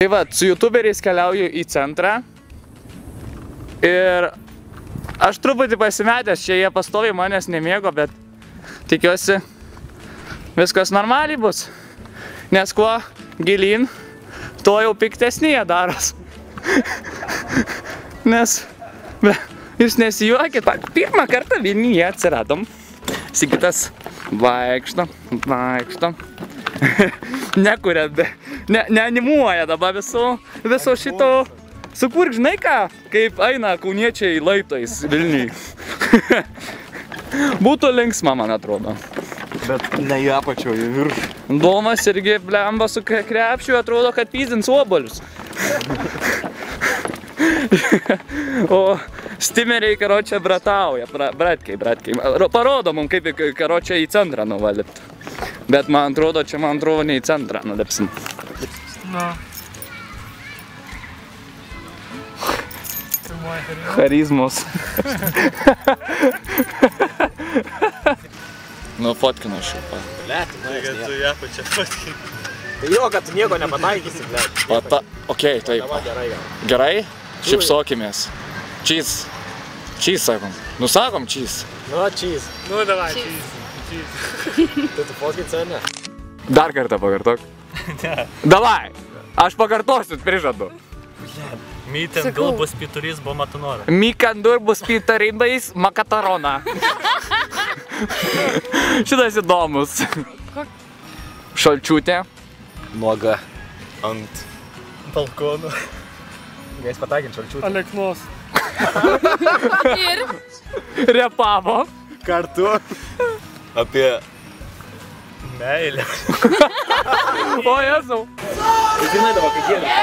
Tai va, su youtuberiais keliauju į centrą. Ir aš truputį pasimetęs, čia jie pastoviai manęs nemėgo, bet tikiuosi viskas normaliai bus. Nes kuo gilyn, tuo jau piktesni jie daros. Nes, jūs nesijuokit, pirmą kartą Vilniuje atsiradom. Sigitas vaikšto. Nekuria, neanimuoja dabar viso šito. Sukurk, žinai ką, kaip eina kauniečiai laiptais Vilniui. Būtų linksma, man atrodo. Bet ne į apačią, į viršų. Domas irgi blemba su krepšiu, atrodo, kad pyzdins obuolius. O stimeriai, karočią, bratauja. Bratkiai. Parodo mums, kaip, karočią, į centrą nuvalyt. Bet man atrodo, čia, ne į centrą nulipsim. No. Charizmos. Nu, fotkinu aš jau. Blėt, Tu ją pačią fotkinu. Tai jo, kad tu nieko nepataikysi, blėt. Okei, taip. Gerai? Šipsokimės. Cheese. Cheese sakom. Nu, sakom cheese. Nu, cheese. Nu, davai, cheese. Tai tu fotkint save, ne? Dar kartą pakartok. Ne. Davai! Aš pakartosiu, prižadu. Myten gulbus piturys buvo matanora. Mykan durbus pitarindais makatarona. Šitas įdomus. Šalčiūtė. Nuoga. Ant balkonų. Gais pataikint šalčiūtę. Aleknos. Ir? Repavo. Kartu. Apie meilę. O, Jėzau. Žinai dabar, kai gėlė.